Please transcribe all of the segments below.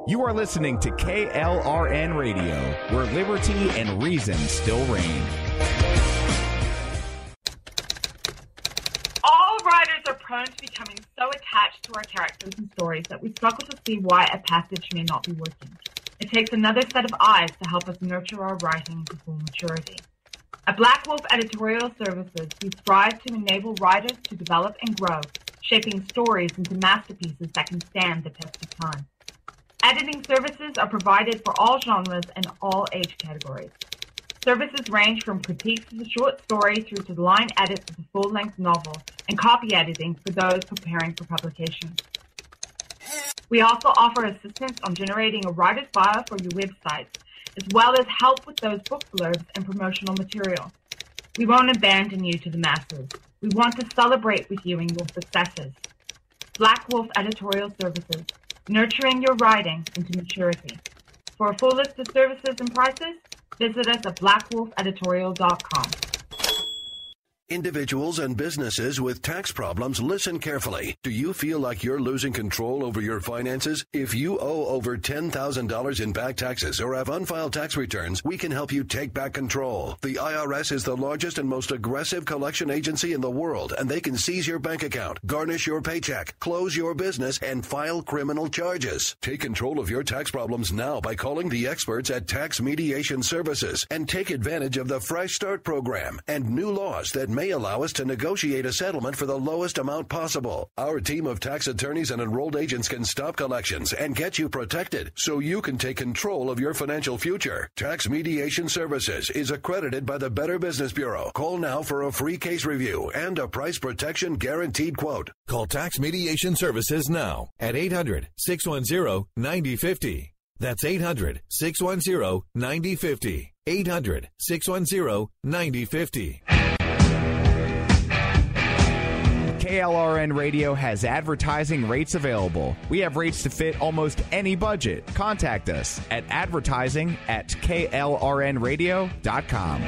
You are listening to KLRN Radio, where liberty and reason still reign. All writers are prone to becoming so attached to our characters and stories that we struggle to see why a passage may not be working. It takes another set of eyes to help us nurture our writing to full maturity. At Black Wolf Editorial Services, we strive to enable writers to develop and grow, shaping stories into masterpieces that can stand the test of time. Editing services are provided for all genres and all age categories. Services range from critiques of the short story through to the line edits of the full-length novel and copy editing for those preparing for publication. We also offer assistance on generating a writer's bio for your websites, as well as help with those book blurbs and promotional material. We won't abandon you to the masses. We want to celebrate with you and your successes. Black Wolf Editorial Services, nurturing your writing into maturity. For a full list of services and prices, visit us at blackwolfeditorial.com. Individuals and businesses with tax problems, listen carefully. Do you feel like you're losing control over your finances? If you owe over $10,000 in back taxes or have unfiled tax returns, we can help you take back control. The IRS is the largest and most aggressive collection agency in the world, and they can seize your bank account, garnish your paycheck, close your business, and file criminal charges. Take control of your tax problems now by calling the experts at Tax Mediation Services and take advantage of the Fresh Start program and new laws that may allow us to negotiate a settlement for the lowest amount possible. Our team of tax attorneys and enrolled agents can stop collections and get you protected so you can take control of your financial future. Tax Mediation Services is accredited by the Better Business Bureau. Call now for a free case review and a price protection guaranteed quote. Call Tax Mediation Services now at 800-610-9050. That's 800-610-9050. 800-610-9050. KLRN Radio has advertising rates available. We have rates to fit almost any budget. Contact us at advertising@klrnradio.com.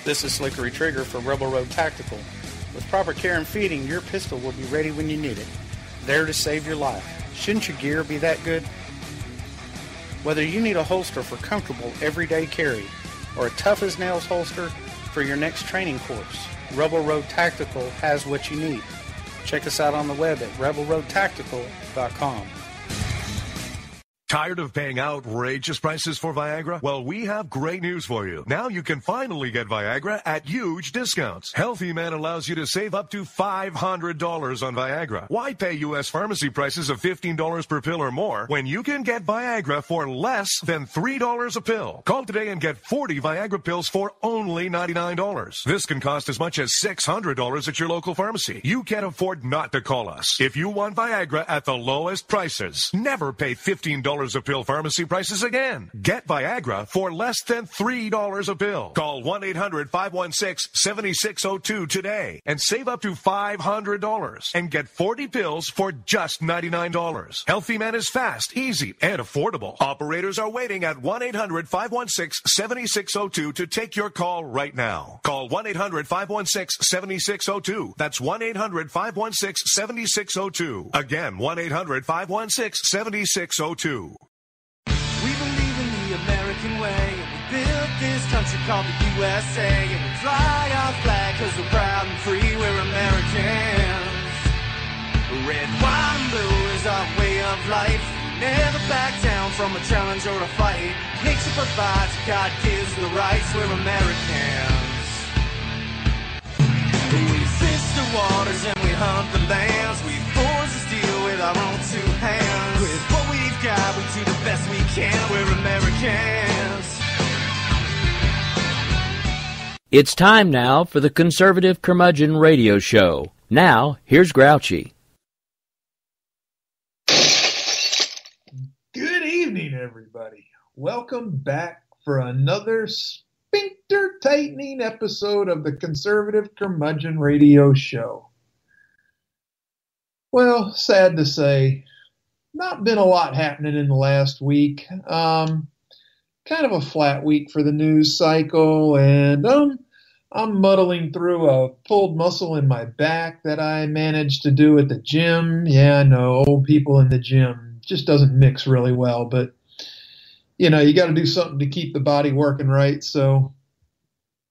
This is Slickery Trigger for Rebel Road Tactical. With proper care and feeding, your pistol will be ready when you need it, there to save your life. Shouldn't your gear be that good? Whether you need a holster for comfortable everyday carry or a tough-as-nails holster for your next training course, Rebel Road Tactical has what you need. Check us out on the web at rebelroadtactical.com. Tired of paying outrageous prices for Viagra? Well, we have great news for you. Now you can finally get Viagra at huge discounts. Healthy Man allows you to save up to $500 on Viagra. Why pay U.S. pharmacy prices of $15 per pill or more when you can get Viagra for less than $3 a pill? Call today and get 40 Viagra pills for only $99. This can cost as much as $600 at your local pharmacy. You can't afford not to call us. If you want Viagra at the lowest prices, never pay $15 a pill pharmacy prices again. Get Viagra for less than $3 a pill. Call 1-800-516-7602 today and save up to $500 and get 40 pills for just $99. Healthy Man is fast, easy, and affordable. Operators are waiting at 1-800-516-7602 to take your call right now. Call 1-800-516-7602. That's 1-800-516-7602. Again, 1-800-516-7602. We believe in the American way, and we built this country called the USA, and we fly our flag because we're proud and free, we're Americans. Red, white, and blue is our way of life. We never back down from a challenge or a fight. Nature provides, God gives the rights, we're Americans. We fish the waters and we hunt the lands. We forge the steel with our own two hands. With what we've got, we do the best we can. We're Americans. It's time now for the Conservative Curmudgeon Radio Show. Now, here's Grouchy. Good evening, everybody. Welcome back for another sphincter-tightening episode of the Conservative Curmudgeon Radio Show. Well, sad to say, not been a lot happening in the last week. Kind of a flat week for the news cycle, and I'm muddling through a pulled muscle in my back that I managed to do at the gym. Yeah, I know, old people in the gym just doesn't mix really well, but you know, you got to do something to keep the body working right. So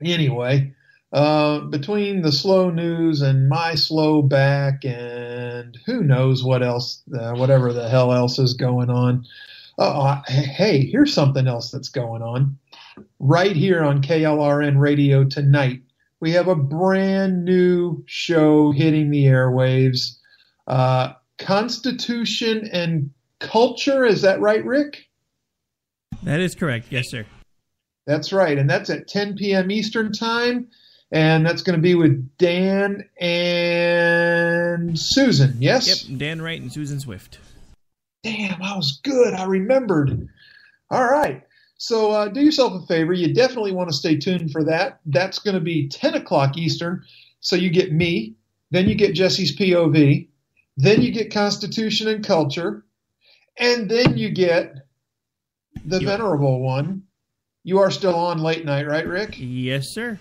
anyway, between the slow news and my slow back and who knows what else, whatever the hell else is going on. Hey, here's something else that's going on. Right here on KLRN Radio tonight, we have a brand new show hitting the airwaves. Constitution and Culture, is that right, Rick? That is correct. Yes, sir. That's right, and that's at 10 p.m. Eastern Time, and that's going to be with Dan and Susan, yes? Yep, Dan Wright and Susan Swift. Damn, I was good. I remembered. All right. So do yourself a favor. You definitely want to stay tuned for that. That's going to be 10 o'clock Eastern. So you get me, then you get Jesse's POV, then you get Constitution and Culture, and then you get the venerable one. You are still on late night, right, Rick? Yes, sir.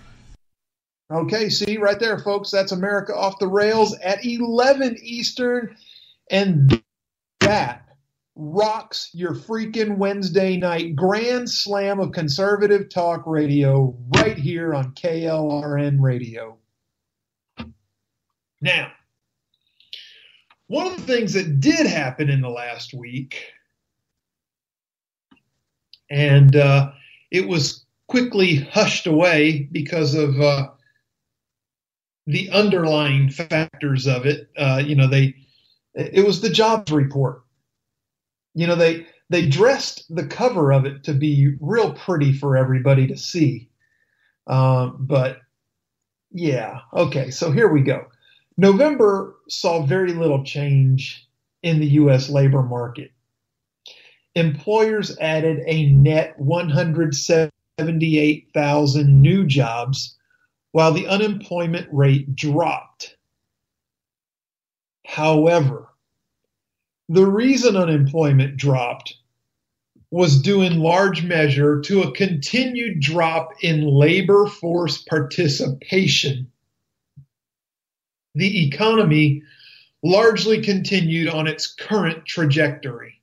Okay, see right there, folks. That's America Off the Rails at 11 Eastern. And that rocks your freaking Wednesday night grand slam of conservative talk radio right here on KLRN Radio. Now, one of the things that did happen in the last week, and it was quickly hushed away because of the underlying factors of it. It was the jobs report. You know, they dressed the cover of it to be real pretty for everybody to see. But yeah, okay, so here we go. November saw very little change in the U.S. labor market. Employers added a net 178,000 new jobs, while the unemployment rate dropped. However, the reason unemployment dropped was due in large measure to a continued drop in labor force participation. The economy largely continued on its current trajectory.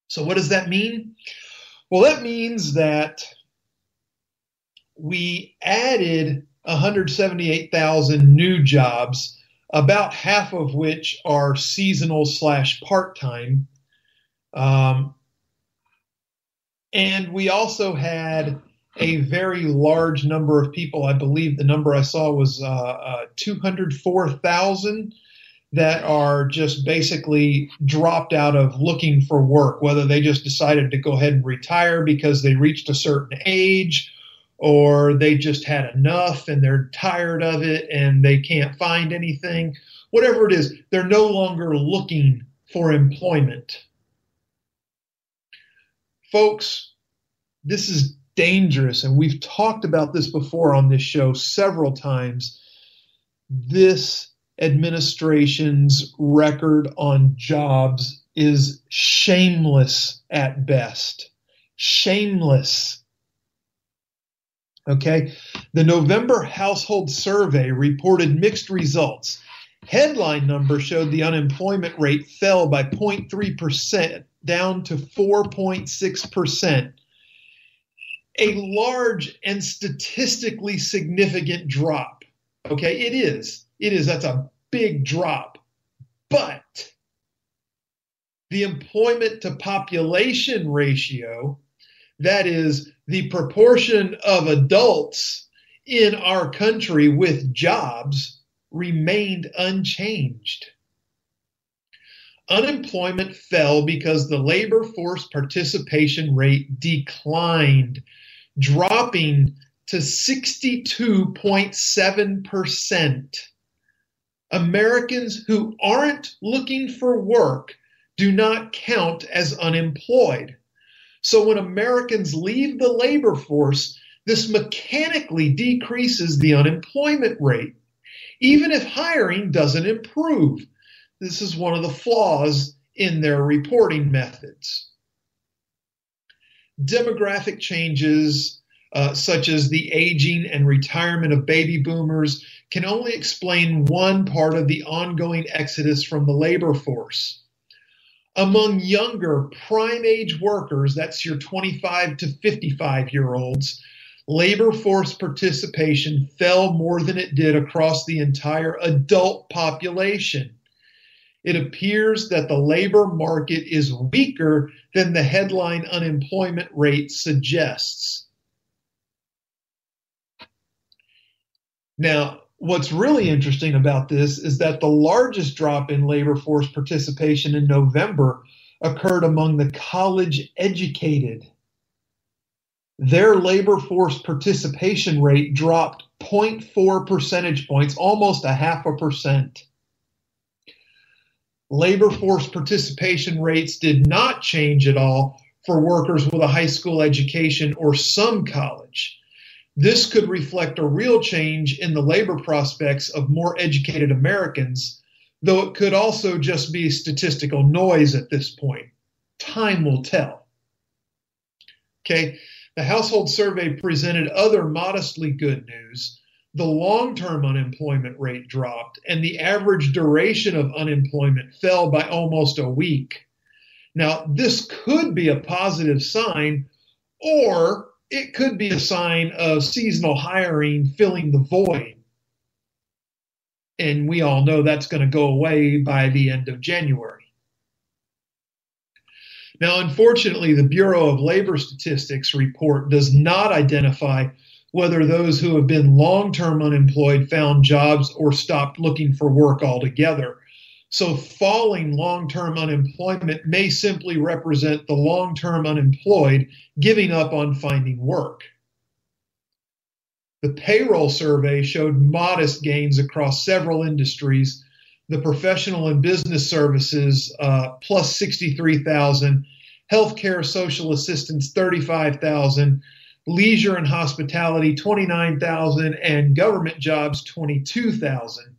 So what does that mean? Well, that means that we added 178,000 new jobs, about half of which are seasonal / part-time. And we also had a very large number of people. I believe the number I saw was 204,000 that are just basically dropped out of looking for work, whether they just decided to go ahead and retire because they reached a certain age, or they just had enough and they're tired of it and they can't find anything. Whatever it is, they're no longer looking for employment. Folks, this is dangerous, and we've talked about this before on this show several times. This administration's record on jobs is shameless at best. Shameless. Okay? The November household survey reported mixed results. Headline numbers showed the unemployment rate fell by 0.3% down to 4.6%. A large and statistically significant drop. Okay, it is. That's a big drop. But the employment to population ratio, that is the proportion of adults in our country with jobs, remained unchanged. Unemployment fell because the labor force participation rate declined, dropping to 62.7%. Americans who aren't looking for work do not count as unemployed. So when Americans leave the labor force, this mechanically decreases the unemployment rate. Even if hiring doesn't improve, This is one of the flaws in their reporting methods. Demographic changes, such as the aging and retirement of baby boomers, can only explain one part of the ongoing exodus from the labor force. Among younger prime age workers, that's your 25 to 55-year-olds, labor force participation fell more than it did across the entire adult population. It appears that the labor market is weaker than the headline unemployment rate suggests. Now, what's really interesting about this is that the largest drop in labor force participation in November occurred among the college educated. Their labor force participation rate dropped 0.4 percentage points, almost 0.5%. Labor force participation rates did not change at all for workers with a high school education or some college. This could reflect a real change in the labor prospects of more educated Americans, though it could also just be statistical noise at this point. Time will tell. Okay, the household survey presented other modestly good news. The long-term unemployment rate dropped, and the average duration of unemployment fell by almost a week. Now, this could be a positive sign, or it could be a sign of seasonal hiring filling the void. And we all know that's going to go away by the end of January. Now, unfortunately, the Bureau of Labor Statistics report does not identify whether those who have been long-term unemployed found jobs or stopped looking for work altogether. So falling long-term unemployment may simply represent the long-term unemployed giving up on finding work. The payroll survey showed modest gains across several industries. The professional and business services, plus 63,000, healthcare social assistance, 35,000, leisure and hospitality, 29,000, and government jobs, 22,000.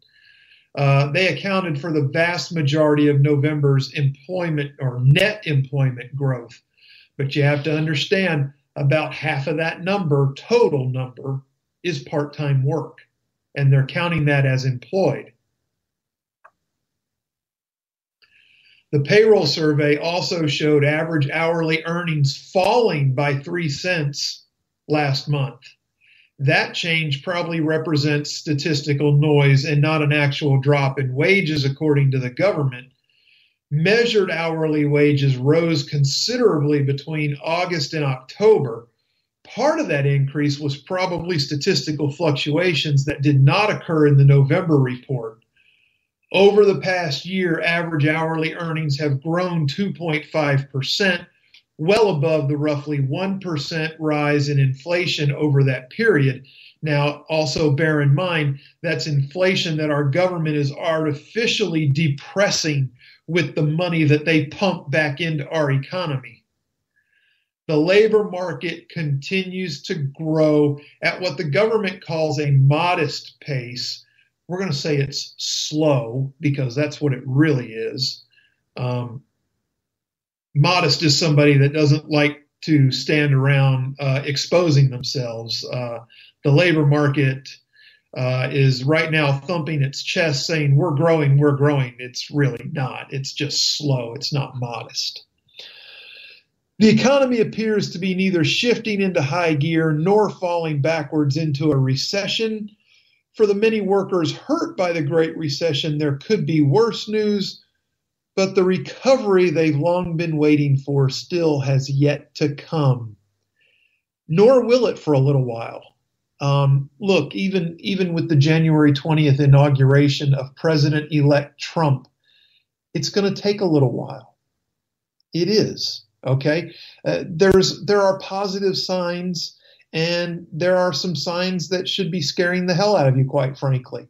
They accounted for the vast majority of November's employment or net employment growth. But you have to understand, about half of that number, total number, is part-time work, and they're counting that as employed. The payroll survey also showed average hourly earnings falling by 3 cents last month. That change probably represents statistical noise and not an actual drop in wages, according to the government. Measured hourly wages rose considerably between August and October. Part of that increase was probably statistical fluctuations that did not occur in the November report. Over the past year, average hourly earnings have grown 2.5%, well above the roughly 1% rise in inflation over that period. Now, also bear in mind, that's inflation that our government is artificially depressing with the money that they pump back into our economy. The labor market continues to grow at what the government calls a modest pace. We're going to say it's slow because that's what it really is. Modest is somebody that doesn't like to stand around exposing themselves. The labor market is right now thumping its chest saying, we're growing, we're growing. It's really not. It's just slow. It's not modest. The economy appears to be neither shifting into high gear nor falling backwards into a recession. For the many workers hurt by the Great Recession, there could be worse news, but the recovery they've long been waiting for still has yet to come. Nor will it for a little while. Look, even with the January 20th inauguration of President-elect Trump, it's going to take a little while. It is, okay? There are positive signs, and there are some signs that should be scaring the hell out of you, quite frankly.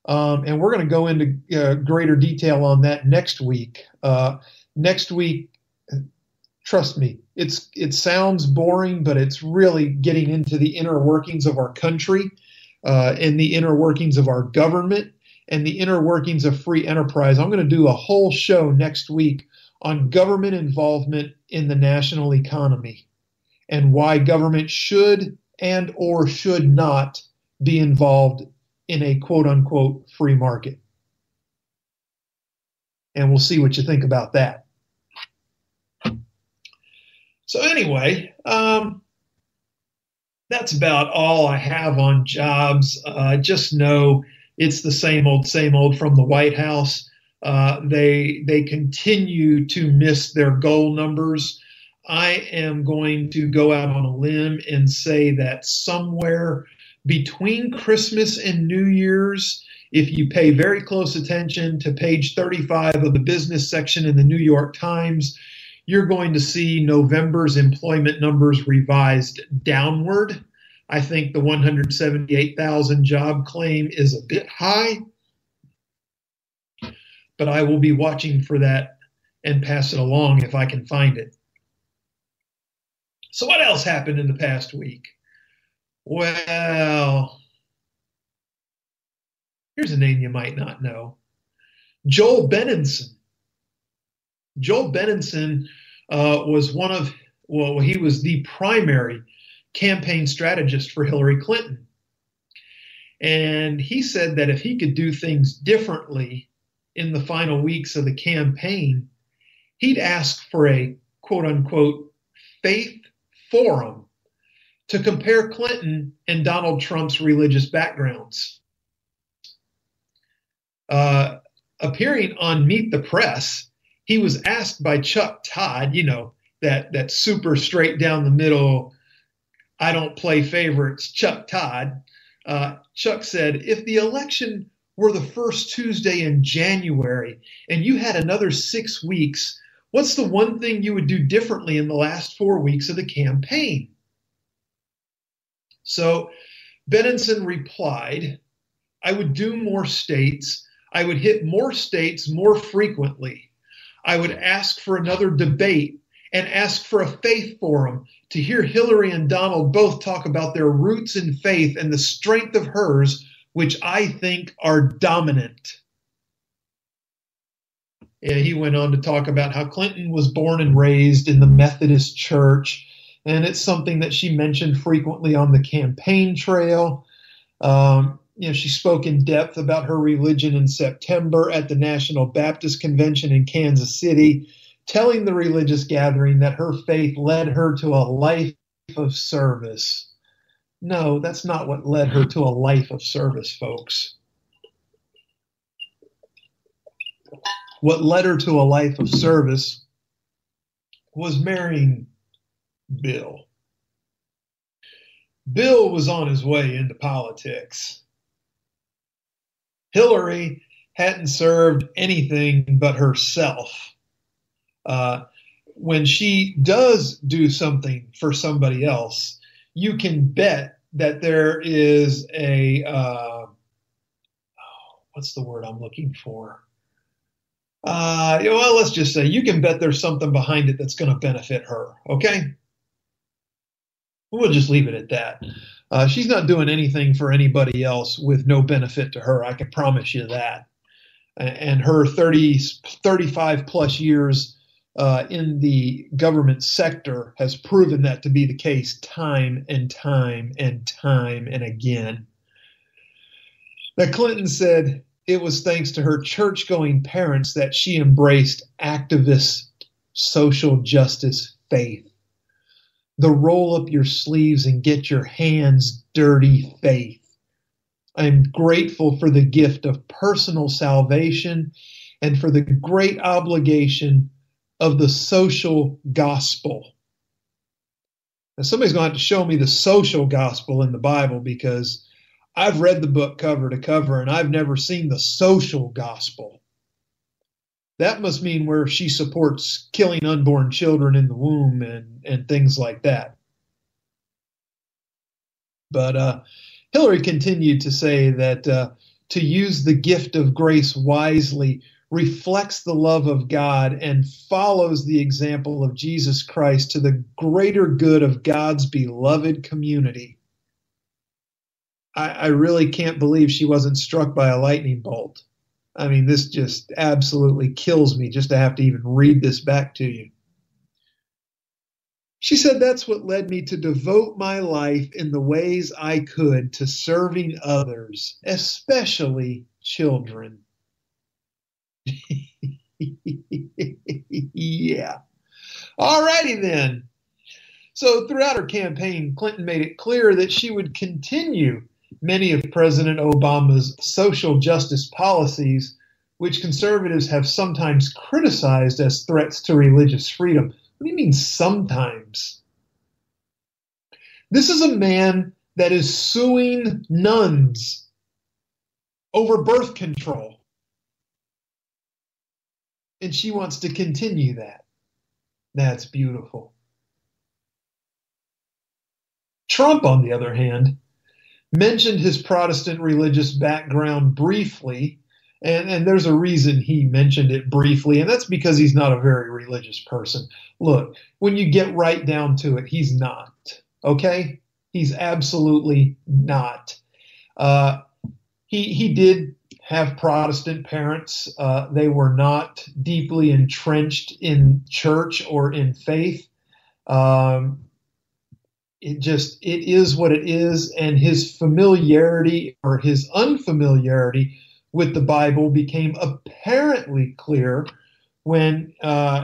And we're going to go into greater detail on that next week. Next week, trust me, it sounds boring, but it's really getting into the inner workings of our country and the inner workings of our government and the inner workings of free enterprise. I'm going to do a whole show next week on government involvement in the national economy and why government should and or should not be involved in a quote-unquote free market. And we'll see what you think about that. So anyway, that's about all I have on jobs. Just know it's the same old from the White House. They continue to miss their goal numbers. I am going to go out on a limb and say that somewhere between Christmas and New Year's, if you pay very close attention to page 35 of the business section in the New York Times, you're going to see November's employment numbers revised downward. I think the 178,000 job claim is a bit high, but I will be watching for that and pass it along if I can find it. So what else happened in the past week? Well, here's a name you might not know. Joel Benenson. Joel Benenson he was the primary campaign strategist for Hillary Clinton. And he said that if he could do things differently in the final weeks of the campaign, he'd ask for a quote-unquote faith forum to compare Clinton and Donald Trump's religious backgrounds. Appearing on Meet the Press, he was asked by Chuck Todd, that super straight down the middle, I don't play favorites, Chuck Todd. Chuck said, if the election were the first Tuesday in January and you had another 6 weeks, what's the one thing you would do differently in the last 4 weeks of the campaign? So Benenson replied, I would do more states. I would hit more states more frequently. I would ask for another debate and ask for a faith forum to hear Hillary and Donald both talk about their roots in faith and the strength of hers, which I think are dominant. And he went on to talk about how Clinton was born and raised in the Methodist Church, and it's something that she mentioned frequently on the campaign trail. She spoke in depth about her religion in September at the National Baptist Convention in Kansas City, telling the religious gathering that her faith led her to a life of service. No, that's not what led her to a life of service, folks. What led her to a life of service was marrying Bill. Bill was on his way into politics. Hillary hadn't served anything but herself. When she does do something for somebody else, you can bet that there is what's the word I'm looking for? Let's just say you can bet there's something behind it that's going to benefit her. Okay. We'll just leave it at that. She's not doing anything for anybody else with no benefit to her. I can promise you that. And her 35 plus years in the government sector has proven that to be the case time and time and time and again. Now, Clinton said it was thanks to her church-going parents that she embraced activist social justice faith. The roll up your sleeves and get your hands dirty faith. I'm grateful for the gift of personal salvation and for the great obligation of the social gospel. Now, somebody's going to have to show me the social gospel in the Bible, because I've read the book cover to cover and I've never seen the social gospel. That must mean where she supports killing unborn children in the womb and things like that. But Hillary continued to say that to use the gift of grace wisely reflects the love of God and follows the example of Jesus Christ to the greater good of God's beloved community. I really can't believe she wasn't struck by a lightning bolt. I mean, this just absolutely kills me just to have to even read this back to you. She said, that's what led me to devote my life in the ways I could to serving others, especially children. Yeah. All righty then. So throughout her campaign, Clinton made it clear that she would continue many of President Obama's social justice policies, which conservatives have sometimes criticized as threats to religious freedom. What do you mean sometimes? This is a man that is suing nuns over birth control. And she wants to continue that. That's beautiful. Trump, on the other hand, mentioned his Protestant religious background briefly, and there's a reason he mentioned it briefly, and that's because he's not a very religious person. Look, when you get right down to it, he's not, okay? He's absolutely not. He did have Protestant parents. They were not deeply entrenched in church or in faith. It is what it is, and his familiarity or his unfamiliarity with the Bible became apparently clear when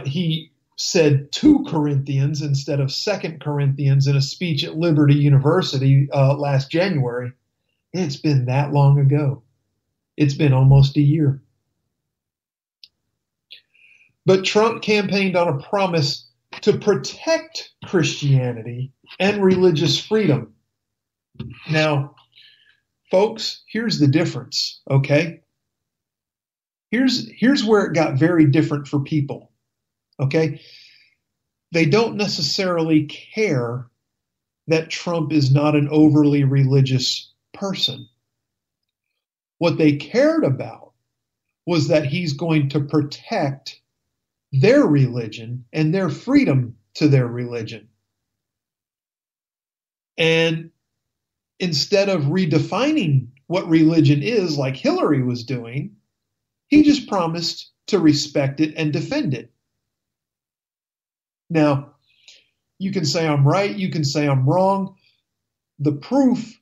he said 2 Corinthians instead of 2 Corinthians in a speech at Liberty University last January. It's been that long ago. It's been almost a year. But Trump campaigned on a promise to protect Christianity and religious freedom. Now, folks, here's the difference, okay? Here's where it got very different for people, okay? They don't necessarily care that Trump is not an overly religious person. What they cared about was that he's going to protect their religion and their freedom to their religion. And instead of redefining what religion is like Hillary was doing, he just promised to respect it and defend it. Now, you can say I'm right, you can say I'm wrong. The proof,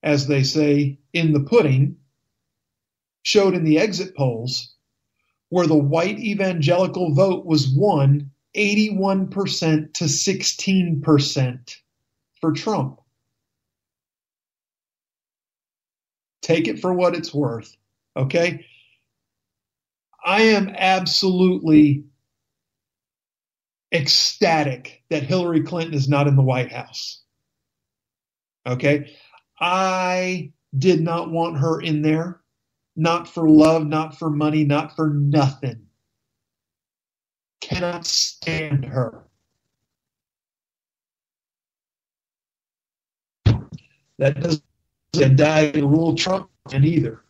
as they say, in the pudding, showed in the exit polls where the white evangelical vote was won 81% to 16% for Trump. Take it for what it's worth, okay? I am absolutely ecstatic that Hillary Clinton is not in the White House, okay? I did not want her in there. Not for love, not for money, not for nothing. Cannot stand her. That doesn't die to rule Trump and either.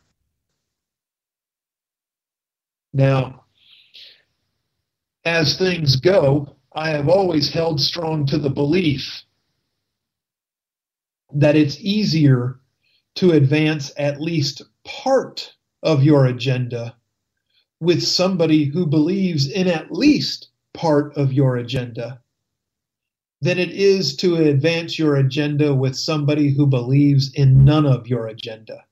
Now, as things go, I have always held strong to the belief that it's easier to advance at least part of your agenda with somebody who believes in at least part of your agenda than it is to advance your agenda with somebody who believes in none of your agenda.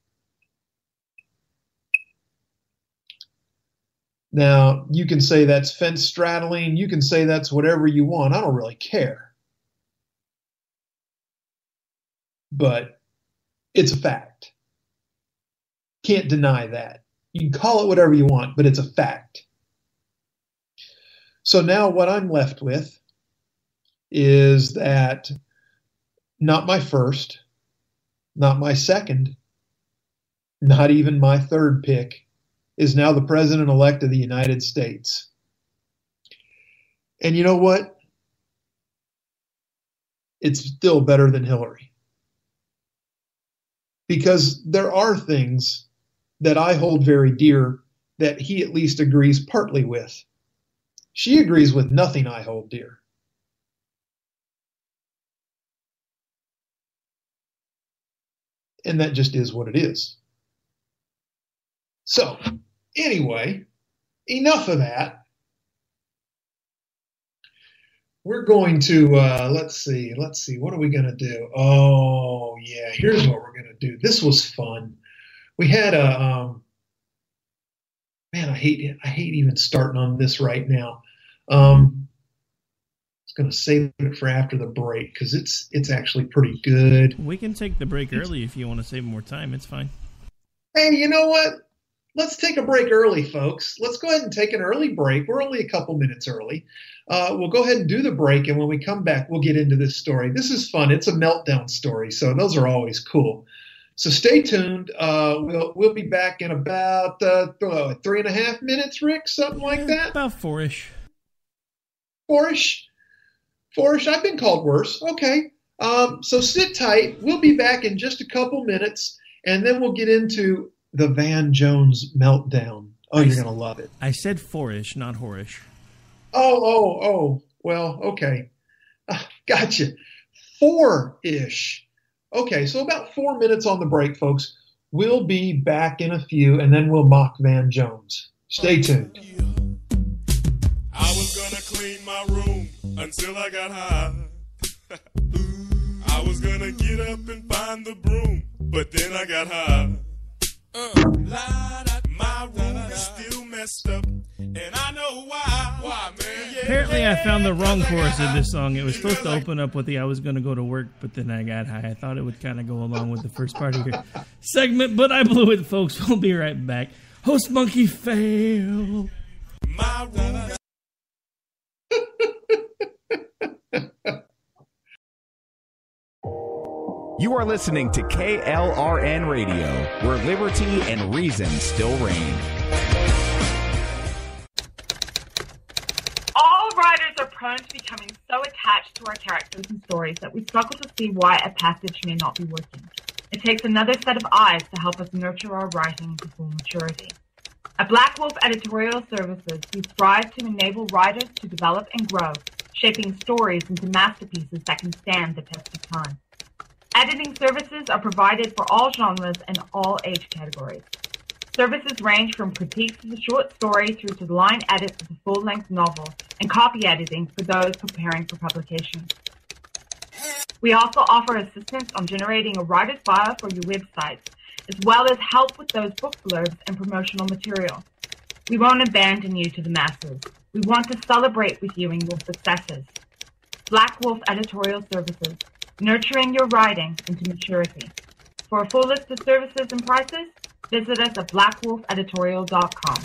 Now, you can say that's fence straddling, you can say that's whatever you want, I don't really care. But it's a fact. Can't deny that. You can call it whatever you want, but it's a fact. So now what I'm left with is that not my first, not my second, not even my third pick is now the president-elect of the United States. And you know what? It's still better than Hillary. Because there are things that I hold very dear that he at least agrees partly with. She agrees with nothing I hold dear. And that just is what it is. So, anyway, enough of that. We're going to, let's see, what are we going to do? Oh, yeah, here's what we're going to do. This was fun. We had a, man, I hate even starting on this right now. I was going to save it for after the break because it's actually pretty good. We can take the break early if you want to save more time. It's fine. Hey, you know what? Let's take a break early, folks. Let's go ahead and take an early break. We're only a couple minutes early. We'll go ahead and do the break, and when we come back, we'll get into this story. This is fun. It's a meltdown story, so those are always cool. So stay tuned. We'll be back in about 3.5 minutes, Rick, something like that? About 4-ish. 4-ish? 4-ish? I've been called worse. Okay. So sit tight. We'll be back in just a couple minutes, and then we'll get into the Van Jones meltdown. Oh, you're going to love it. I said 4-ish, not whorish. Oh. Well, okay. Gotcha. 4-ish. Okay, so about 4 minutes on the break, folks. We'll be back in a few, and then we'll mock Van Jones. Stay tuned. I was going to clean my room until I got high. I was going to get up and find the broom, but then I got high. My room is still messed up, and I know why. Why, man? Apparently, I found the wrong chorus of this song. It was supposed to open up with the "I was going to go to work, but then I got high." I thought it would kind of go along with the first part of your segment, but I blew it, folks. We'll be right back. Host Monkey fail. My room. You are listening to KLRN Radio, where liberty and reason still reign. All writers are prone to becoming so attached to our characters and stories that we struggle to see why a passage may not be working. It takes another set of eyes to help us nurture our writing to full maturity. At Black Wolf Editorial Services, we strive to enable writers to develop and grow, shaping stories into masterpieces that can stand the test of time. Editing services are provided for all genres and all age categories. Services range from critiques of the short story through to the line edits of the full-length novel and copy editing for those preparing for publication. We also offer assistance on generating a writer's bio for your websites, as well as help with those book blurbs and promotional material. We won't abandon you to the masses. We want to celebrate with you in your successes. Black Wolf Editorial Services, nurturing your writing into maturity. For a full list of services and prices, visit us at blackwolfeditorial.com.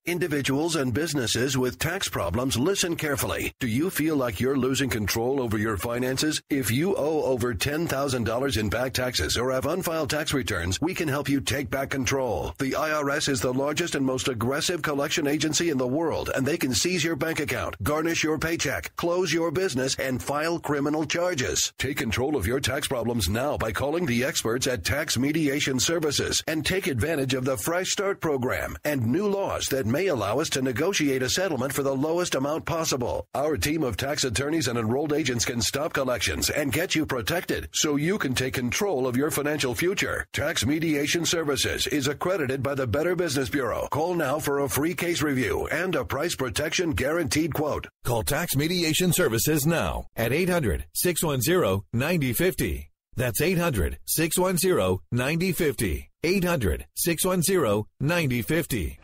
Individuals and businesses with tax problems, listen carefully. Do you feel like you're losing control over your finances? If you owe over $10,000 in back taxes or have unfiled tax returns, we can help you take back control. The IRS is the largest and most aggressive collection agency in the world, and they can seize your bank account, garnish your paycheck, close your business, and file criminal charges. Take control of your tax problems now by calling the experts at Tax Mediation Services and take advantage of the Fresh Start program and new laws that may allow us to negotiate a settlement for the lowest amount possible. Our team of tax attorneys and enrolled agents can stop collections and get you protected so you can take control of your financial future. Tax Mediation Services is accredited by the Better Business Bureau. Call now for a free case review and a price protection guaranteed quote. Call Tax Mediation Services now at 800-610-9050. That's 800-610-9050. 800-610-9050.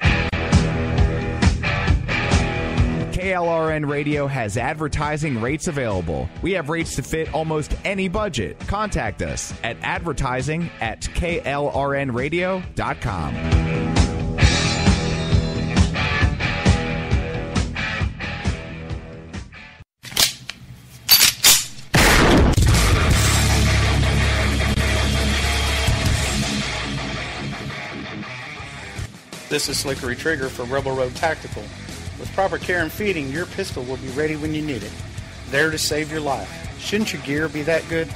KLRN Radio has advertising rates available. We have rates to fit almost any budget. Contact us at advertising@klrnradio.com. This is Slickery Trigger for Rebel Road Tactical. With proper care and feeding, your pistol will be ready when you need it, there to save your life. Shouldn't your gear be that good?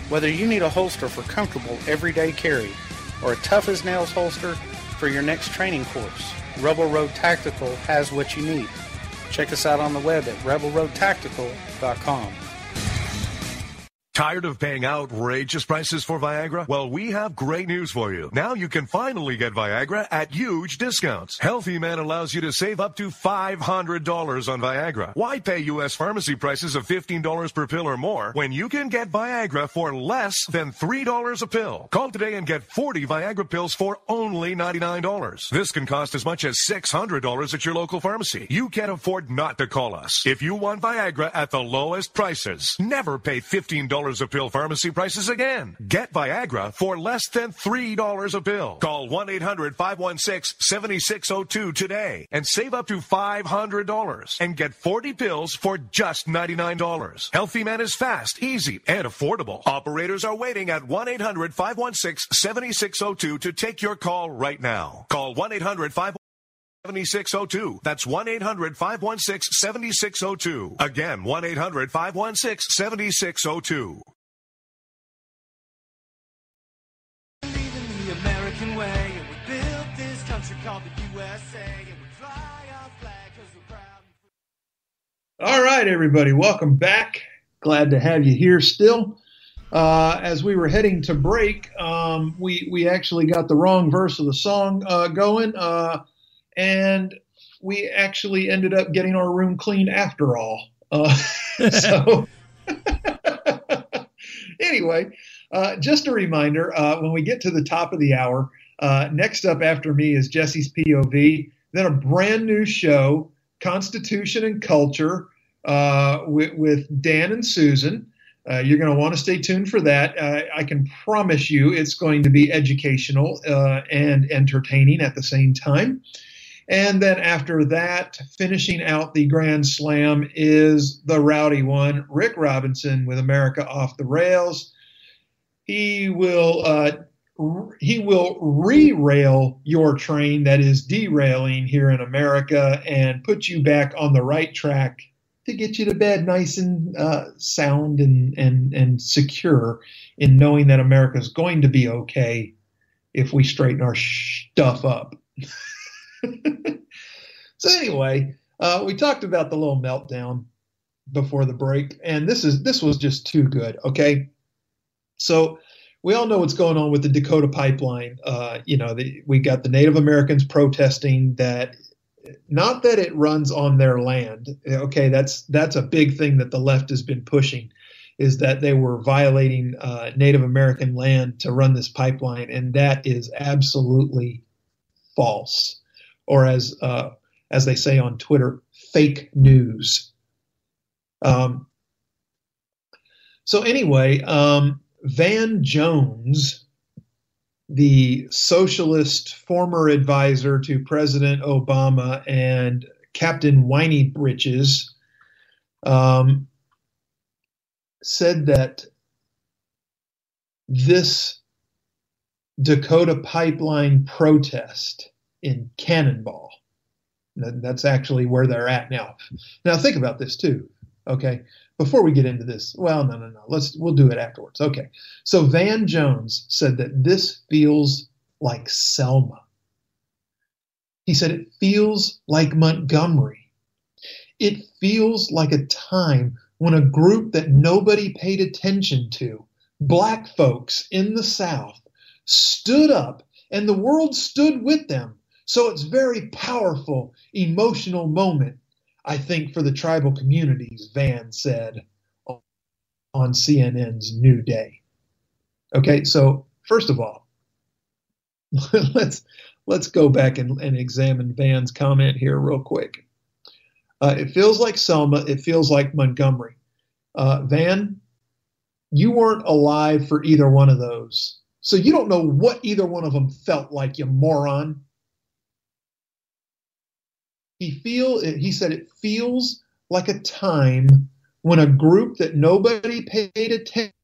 Whether you need a holster for comfortable everyday carry or a tough-as-nails holster for your next training course, Rebel Road Tactical has what you need. Check us out on the web at rebelroadtactical.com. Tired of paying outrageous prices for Viagra? Well, we have great news for you. Now you can finally get Viagra at huge discounts. Healthy Man allows you to save up to $500 on Viagra. Why pay U.S. pharmacy prices of $15 per pill or more when you can get Viagra for less than $3 a pill? Call today and get 40 Viagra pills for only $99. This can cost as much as $600 at your local pharmacy. You can't afford not to call us. If you want Viagra at the lowest prices, never pay $15 a pill pharmacy prices again. Get Viagra for less than $3 a pill. Call 1-800-516-7602 today and save up to $500 and get 40 pills for just $99. Healthy Man is fast, easy, and affordable. Operators are waiting at 1-800-516-7602 to take your call right now. Call 1-800-516-7602. That's 1-800-516-7602. Again, 1-800-516-7602. Believe in the American way, and we built this country called the USA, and we fly our flag 'cause we're proud and free. All right, everybody, welcome back. Glad to have you here still. As we were heading to break, we actually got the wrong verse of the song going, and we actually ended up getting our room cleaned after all. So anyway, just a reminder, when we get to the top of the hour, next up after me is Jesse's POV, then a brand new show, Constitution and Culture, with Dan and Susan. You're going to want to stay tuned for that. I can promise you it's going to be educational and entertaining at the same time. And then after that, finishing out the Grand Slam is the rowdy one, Rick Robinson with America Off the Rails. He will re-rail your train that is derailing here in America and put you back on the right track to get you to bed nice and sound and secure in knowing that America is going to be okay if we straighten our stuff up. So anyway, we talked about the little meltdown before the break, and this was just too good. Okay, so we all know what's going on with the Dakota pipeline. We got the Native Americans protesting that, not that it runs on their land. Okay, that's a big thing that the left has been pushing, is that they were violating Native American land to run this pipeline, and that is absolutely false. Or as they say on Twitter, fake news. So anyway, Van Jones, the socialist former advisor to President Obama and Captain Whiny Britches, said that this Dakota pipeline protest in Cannonball, that's actually where they're at now. Now think about this too, okay? Before we get into this, well, no. We'll do it afterwards. Okay. So Van Jones said that this feels like Selma. He said it feels like Montgomery. It feels like a time when a group that nobody paid attention to, black folks in the South, stood up and the world stood with them. So it's a very powerful, emotional moment, I think, for the tribal communities, Van said on CNN's New Day. Okay, so first of all, let's go back and examine Van's comment here real quick. It feels like Selma. It feels like Montgomery. Van, you weren't alive for either one of those, so you don't know what either one of them felt like, you moron. He said it feels like a time when a group that nobody paid attention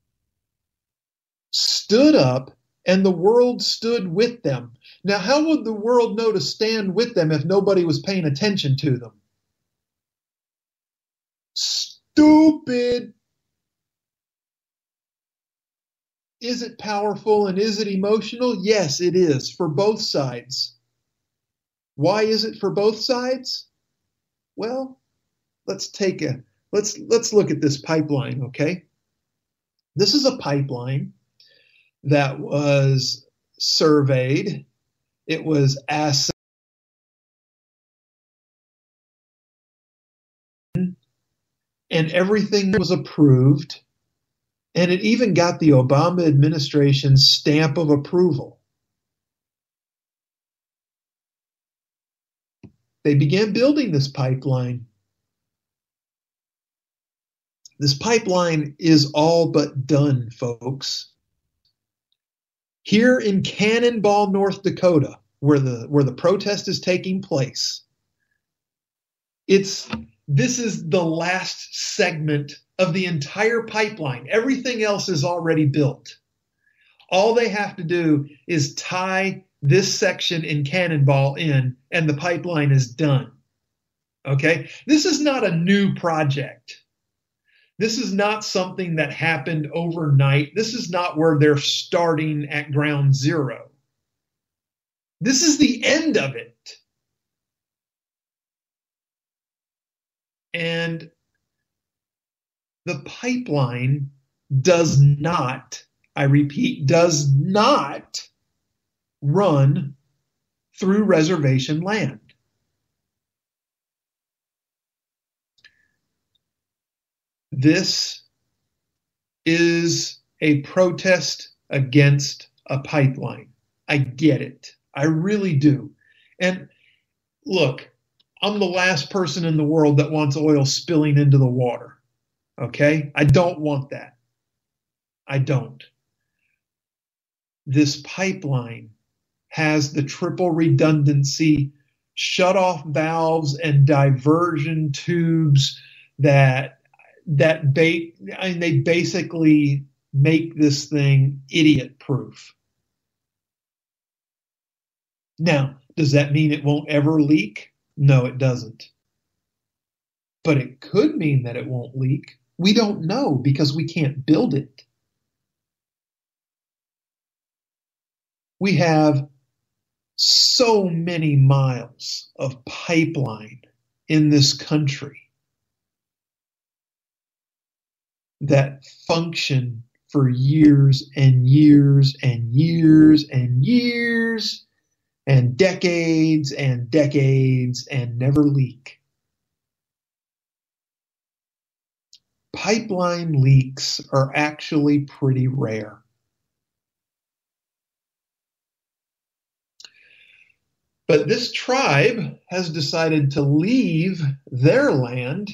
stood up and the world stood with them. Now, how would the world know to stand with them if nobody was paying attention to them? Stupid. Is it powerful and is it emotional? Yes, it is, for both sides. Why is it for both sides? Well, let's look at this pipeline, okay? This is a pipeline that was surveyed. It was assessed. And everything was approved. And it even got the Obama administration's stamp of approval. They began building this pipeline. This pipeline is all but done, folks. Here in Cannonball, North Dakota, where the protest is taking place, this is the last segment of the entire pipeline. Everything else is already built. All they have to do is tie this section in Cannonball in, and the pipeline is done. Okay? This is not a new project. This is not something that happened overnight. This is not where they're starting at ground zero. This is the end of it. And the pipeline does not, I repeat, does not run through reservation land. This is a protest against a pipeline. I get it. I really do. And look, I'm the last person in the world that wants oil spilling into the water. Okay? I don't want that. I don't. This pipeline has the triple redundancy shutoff valves and diversion tubes that they basically make this thing idiot proof. Now, does that mean it won't ever leak? No, it doesn't. But it could mean that it won't leak. We don't know because we can't build it. We have so many miles of pipeline in this country that function for years and years and years and years and decades and never leak. Pipeline leaks are actually pretty rare. But this tribe has decided to leave their land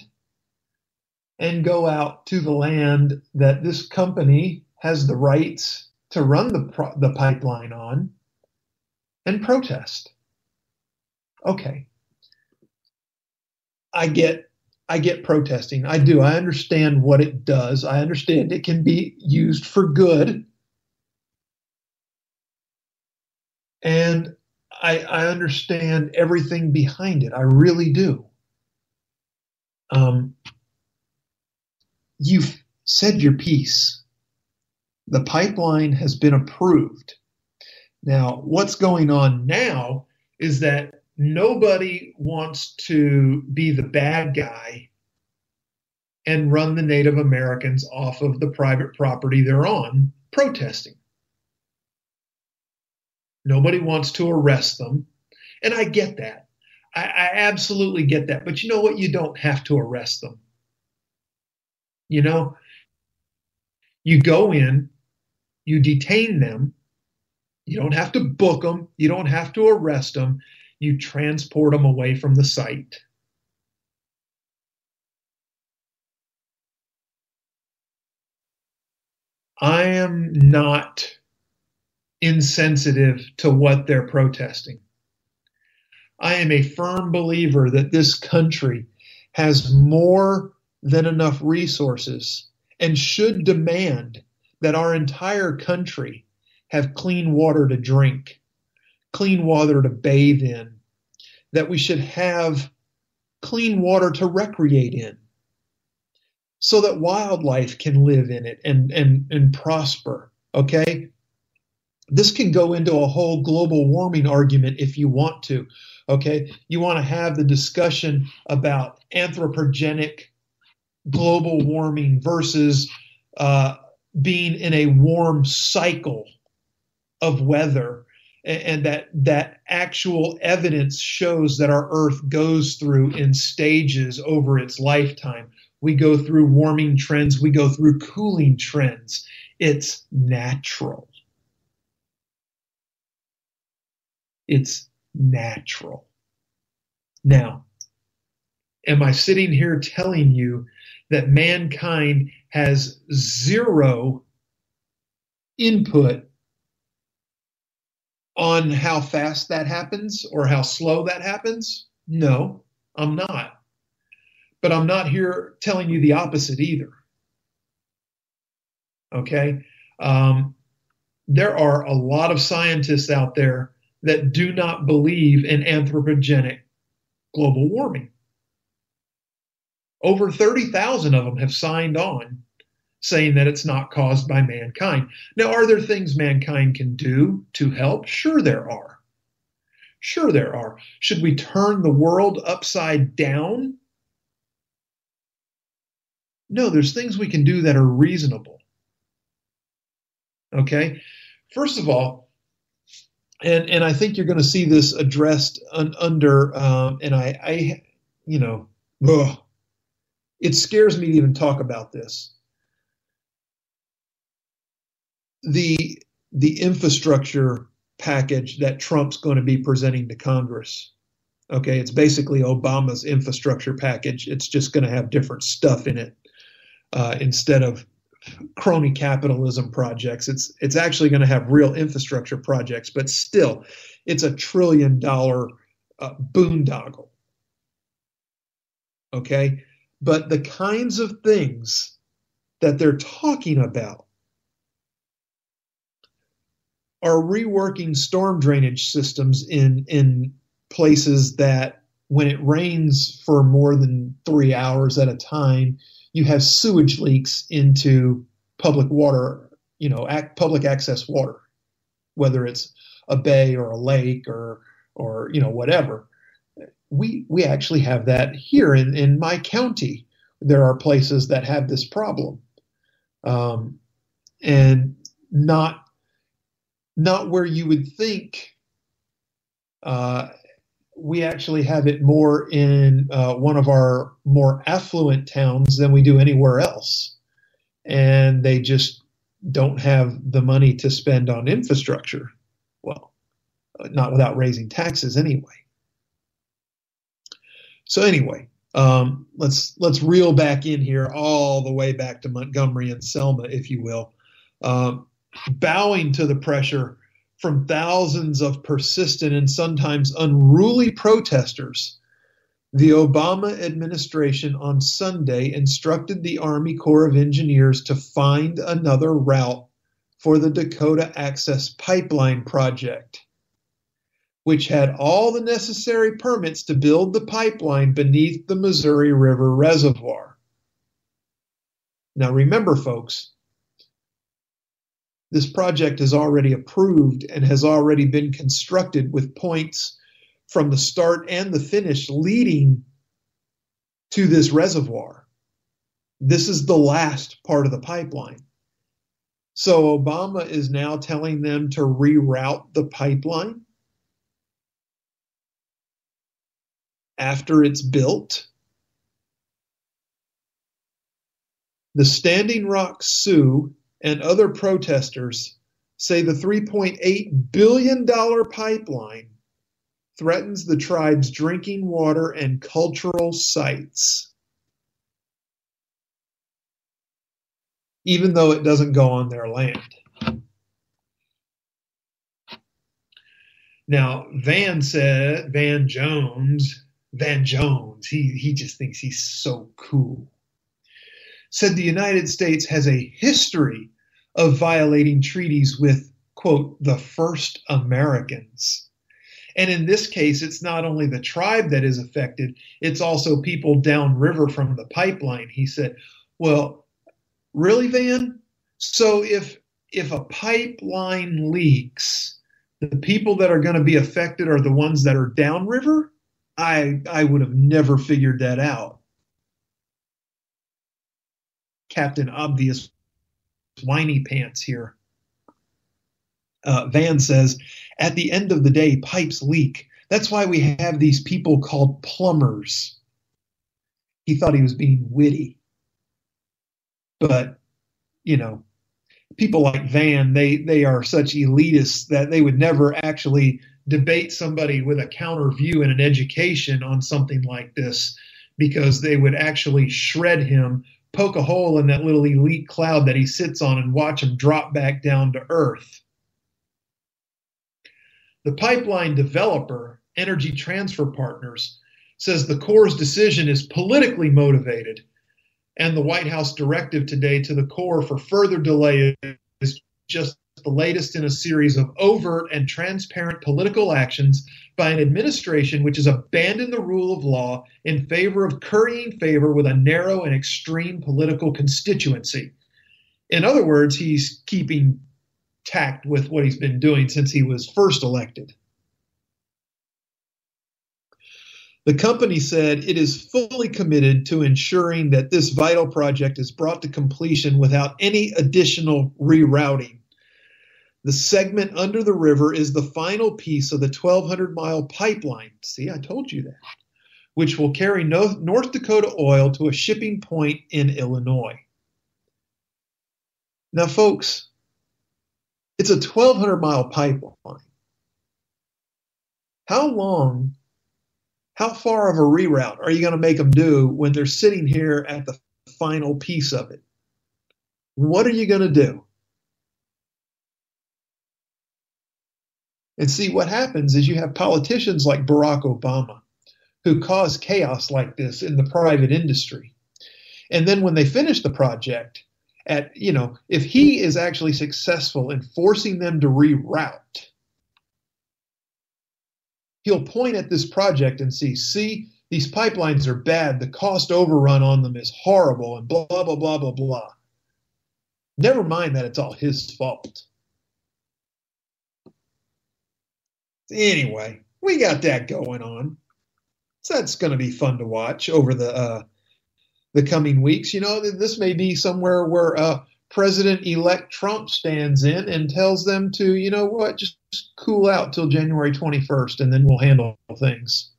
and go out to the land that this company has the rights to run the pipeline on and protest. Okay. I get protesting. I do. I understand what it does. I understand it can be used for good. And I understand everything behind it. I really do. You've said your piece. The pipeline has been approved. Now, what's going on now is that nobody wants to be the bad guy and run the Native Americans off of the private property they're on protesting. Nobody wants to arrest them. And I get that. I absolutely get that. But you know what? You don't have to arrest them. You know, you go in, you detain them. You don't have to book them. You don't have to arrest them. You transport them away from the site. I am not insensitive to what they're protesting. I am a firm believer that this country has more than enough resources and should demand that our entire country have clean water to drink, clean water to bathe in, that we should have clean water to recreate in, so that wildlife can live in it and prosper, okay? This can go into a whole global warming argument if you want to, okay? You want to have the discussion about anthropogenic global warming versus being in a warm cycle of weather, and that actual evidence shows that our Earth goes through in stages over its lifetime. We go through warming trends. We go through cooling trends. It's natural. It's natural. Now, am I sitting here telling you that mankind has zero input on how fast that happens or how slow that happens? No, I'm not. But I'm not here telling you the opposite either. Okay? There are a lot of scientists out there that do not believe in anthropogenic global warming. Over 30,000 of them have signed on saying that it's not caused by mankind. Now, are there things mankind can do to help? Sure there are. Sure there are. Should we turn the world upside down? No, there's things we can do that are reasonable. Okay? First of all, and I think you're going to see this addressed under, and I you know, it scares me to even talk about this. The infrastructure package that Trump's going to be presenting to Congress. Okay, it's basically Obama's infrastructure package. It's just going to have different stuff in it instead of crony capitalism projects. It's actually going to have real infrastructure projects, but still, it's $1 trillion boondoggle. Okay, but the kinds of things that they're talking about are reworking storm drainage systems in places that when it rains for more than 3 hours at a time, you have sewage leaks into public water, you know, public access water, whether it's a bay or a lake or you know, whatever. We actually have that here in my county. There are places that have this problem, and not where you would think. We actually have it more in one of our more affluent towns than we do anywhere else. And they just don't have the money to spend on infrastructure. Well, not without raising taxes anyway. So anyway, let's reel back in here all the way back to Montgomery and Selma, if you will. Bowing to the pressure from thousands of persistent and sometimes unruly protesters, the Obama administration on Sunday instructed the Army Corps of Engineers to find another route for the Dakota Access Pipeline project, which had all the necessary permits to build the pipeline beneath the Missouri River Reservoir. Now remember, folks, this project is already approved and has already been constructed with points from the start and the finish leading to this reservoir. This is the last part of the pipeline. So Obama is now telling them to reroute the pipeline after it's built. The Standing Rock Sioux and other protesters say the $3.8 billion pipeline threatens the tribe's drinking water and cultural sites, even though it doesn't go on their land. Now, Van Jones, he just thinks he's so cool, said the United States has a history of violating treaties with, quote, the first Americans. And in this case, it's not only the tribe that is affected, it's also people downriver from the pipeline. He said, well, really, Van? So if a pipeline leaks, the people that are going to be affected are the ones that are downriver? I would have never figured that out. Captain Obvious whiny pants here. Van says, at the end of the day, pipes leak. That's why we have these people called plumbers. He thought he was being witty. But, you know, people like Van, they are such elitists that they would never actually debate somebody with a counter view in an education on something like this, because they would actually shred him, poke a hole in that little elite cloud that he sits on, and watch him drop back down to earth. The pipeline developer, Energy Transfer Partners, says the Corps' decision is politically motivated, and the White House directive today to the Corps for further delay is just the latest in a series of overt and transparent political actions by an administration which has abandoned the rule of law in favor of currying favor with a narrow and extreme political constituency. In other words, he's keeping tact with what he's been doing since he was first elected. The company said it is fully committed to ensuring that this vital project is brought to completion without any additional rerouting. The segment under the river is the final piece of the 1,200-mile pipeline. See, I told you that. Which will carry North Dakota oil to a shipping point in Illinois. Now, folks, it's a 1,200-mile pipeline. How far of a reroute are you going to make them do when they're sitting here at the final piece of it? What are you going to do? And see, what happens is you have politicians like Barack Obama who cause chaos like this in the private industry. And then when they finish the project, if he is actually successful in forcing them to reroute, he'll point at this project and see, these pipelines are bad. The cost overrun on them is horrible and blah, blah, blah, blah, blah. Never mind that it's all his fault. Anyway, we got that going on. So that's going to be fun to watch over the coming weeks. You know, this may be somewhere where President-elect Trump stands in and tells them to, you know what, just cool out till January 21st, and then we'll handle things.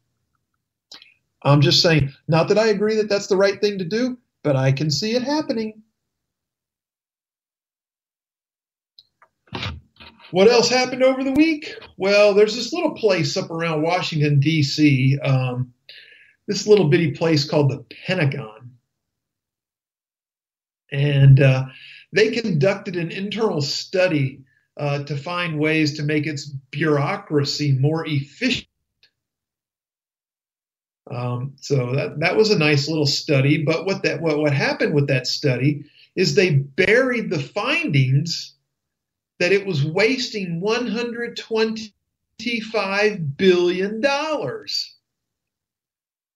I'm just saying, not that I agree that that's the right thing to do, but I can see it happening. What else happened over the week? Well, there's this little place up around Washington, D.C., this little bitty place called the Pentagon. And they conducted an internal study to find ways to make its bureaucracy more efficient. So that was a nice little study. But what happened with that study is they buried the findings that it was wasting $125 billion.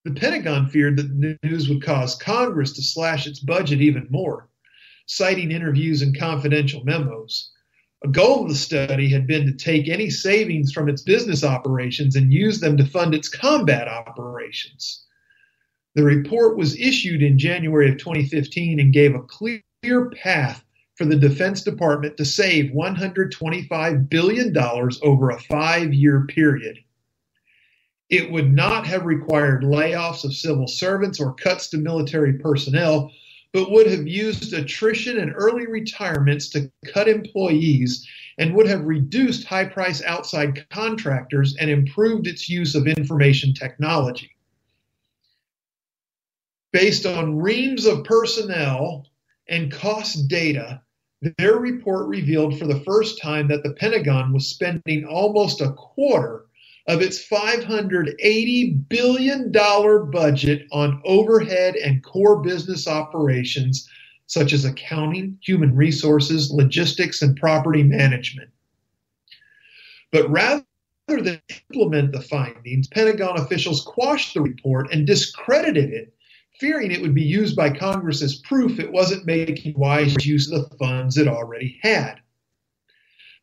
The Pentagon feared that the news would cause Congress to slash its budget even more, citing interviews and confidential memos. A goal of the study had been to take any savings from its business operations and use them to fund its combat operations. The report was issued in January of 2015 and gave a clear path for the Defense Department to save $125 billion over a 5-year period. It would not have required layoffs of civil servants or cuts to military personnel, but would have used attrition and early retirements to cut employees and would have reduced high-price outside contractors and improved its use of information technology. Based on reams of personnel and cost data, their report revealed for the first time that the Pentagon was spending almost a quarter of its $580 billion budget on overhead and core business operations such as accounting, human resources, logistics, and property management. But rather than implement the findings, Pentagon officials quashed the report and discredited it, fearing it would be used by Congress as proof it wasn't making wise use of the funds it already had.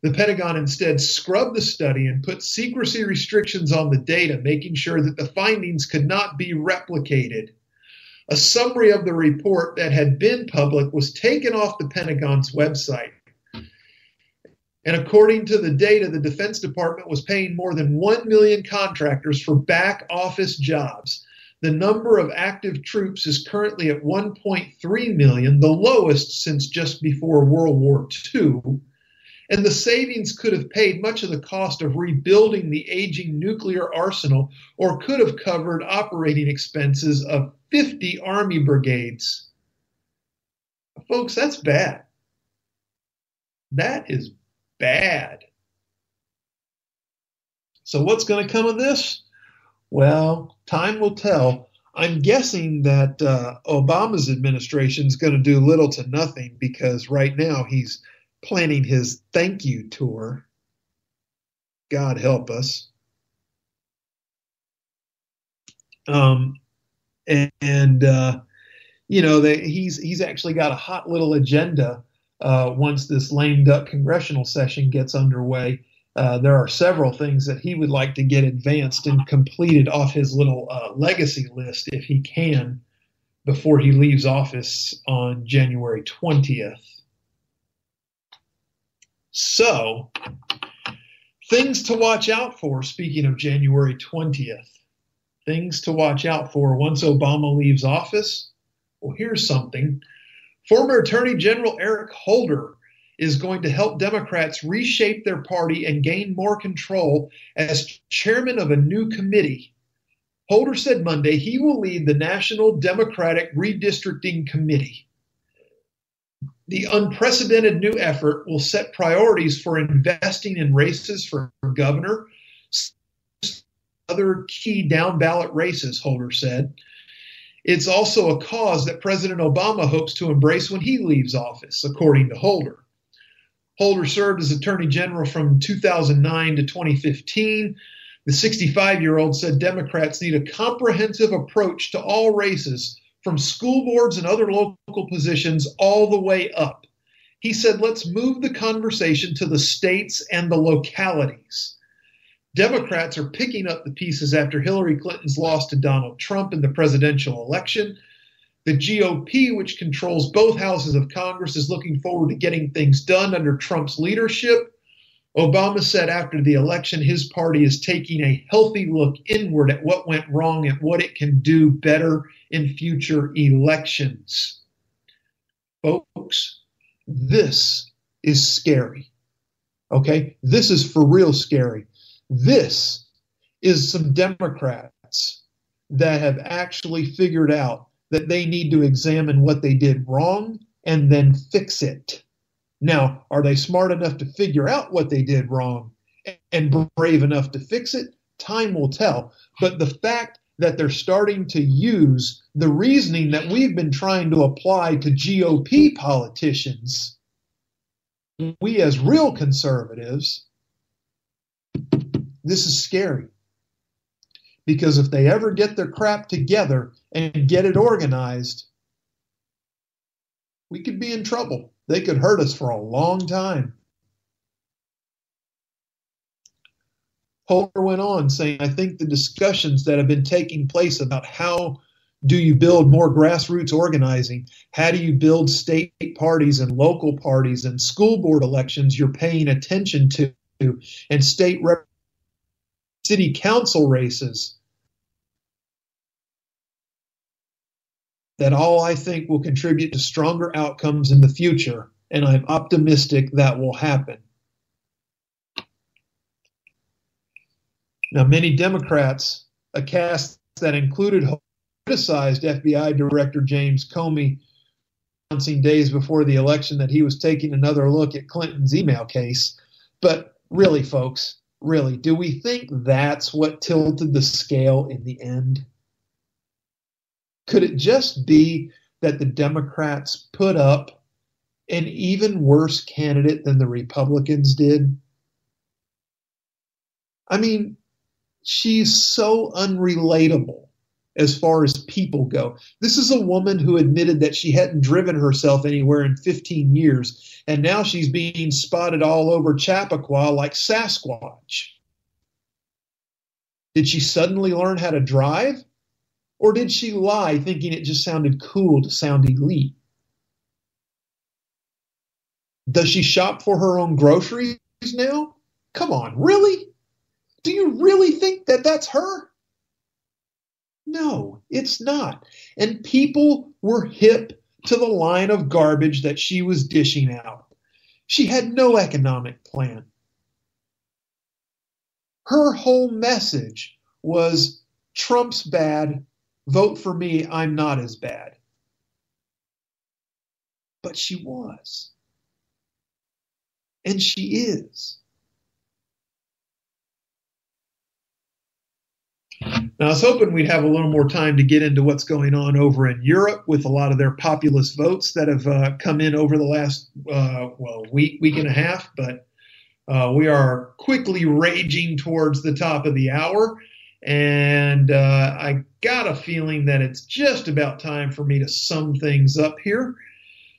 The Pentagon instead scrubbed the study and put secrecy restrictions on the data, making sure that the findings could not be replicated. A summary of the report that had been public was taken off the Pentagon's website. And according to the data, the Defense Department was paying more than 1 million contractors for back office jobs. The number of active troops is currently at 1.3 million, the lowest since just before World War II. And the savings could have paid much of the cost of rebuilding the aging nuclear arsenal, or could have covered operating expenses of 50 Army brigades. Folks, that's bad. That is bad. So what's going to come of this? Well, time will tell. I'm guessing that Obama's administration is going to do little to nothing, because right now he's planning his thank you tour. God help us. He's actually got a hot little agenda once this lame duck congressional session gets underway. There are several things that he would like to get advanced and completed off his little legacy list, if he can, before he leaves office on January 20th. So, things to watch out for, speaking of January 20th. Things to watch out for once Obama leaves office. Well, here's something. Former Attorney General Eric Holder is going to help Democrats reshape their party and gain more control as chairman of a new committee. Holder said Monday he will lead the National Democratic Redistricting Committee. The unprecedented new effort will set priorities for investing in races for governor, other key down-ballot races, Holder said. It's also a cause that President Obama hopes to embrace when he leaves office, according to Holder. Holder served as Attorney General from 2009 to 2015. The 65-year-old said Democrats need a comprehensive approach to all races, from school boards and other local positions all the way up. He said, let's move the conversation to the states and the localities. Democrats are picking up the pieces after Hillary Clinton's loss to Donald Trump in the presidential election. The GOP, which controls both houses of Congress, is looking forward to getting things done under Trump's leadership. Obama said after the election his party is taking a healthy look inward at what went wrong and what it can do better in future elections. Folks, this is scary. Okay? This is for real scary. This is some Democrats that have actually figured out that they need to examine what they did wrong and then fix it. Now, are they smart enough to figure out what they did wrong and brave enough to fix it? Time will tell. But the fact that they're starting to use the reasoning that we've been trying to apply to GOP politicians, we as real conservatives, this is scary. Because if they ever get their crap together and get it organized, we could be in trouble. They could hurt us for a long time. Holder went on saying, I think the discussions that have been taking place about how do you build more grassroots organizing, how do you build state parties and local parties and school board elections you're paying attention to, and city council races, that all I think will contribute to stronger outcomes in the future, and I'm optimistic that will happen. Now, many Democrats, a cast that included criticized FBI Director James Comey, announcing days before the election that he was taking another look at Clinton's email case. But really, folks, really, do we think that's what tilted the scale in the end? Could it just be that the Democrats put up an even worse candidate than the Republicans did? I mean, she's so unrelatable as far as people go. This is a woman who admitted that she hadn't driven herself anywhere in 15 years, and now she's being spotted all over Chappaqua like Sasquatch. Did she suddenly learn how to drive? Or did she lie thinking it just sounded cool to sound elite? Does she shop for her own groceries now? Come on, really? Do you really think that that's her? No, it's not. And people were hip to the line of garbage that she was dishing out. She had no economic plan. Her whole message was, Trump's bad, vote for me, I'm not as bad. But she was. And she is. Now, I was hoping we'd have a little more time to get into what's going on over in Europe with a lot of their populist votes that have come in over the last, week and a half. But we are quickly raging towards the top of the hour. And I got a feeling that it's just about time for me to sum things up here.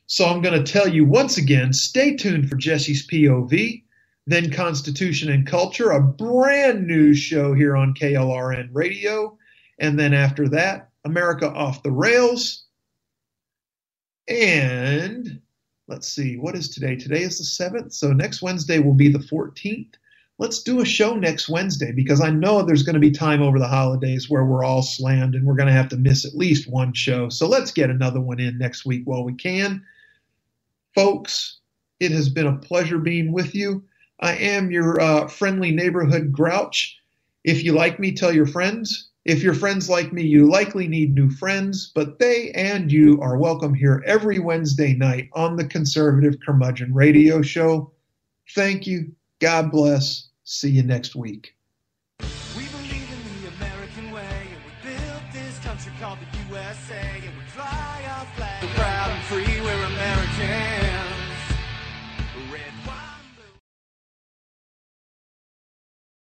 So I'm going to tell you once again, stay tuned for Jesse's POV. Then Constitution and Culture, a brand new show here on KLRN Radio. And then after that, America Off the Rails. And let's see, what is today? Today is the 7th, so next Wednesday will be the 14th. Let's do a show next Wednesday because I know there's going to be time over the holidays where we're all slammed and we're going to have to miss at least one show. So let's get another one in next week while we can. Folks, it has been a pleasure being with you. I am your friendly neighborhood grouch. If you like me, tell your friends. If your friends like me, you likely need new friends, but they and you are welcome here every Wednesday night on the Conservative Curmudgeon Radio Show. Thank you. God bless. See you next week. We believe in the American way, and we built this country called the USA, and we fly our flag. We're proud and free, we're Americans.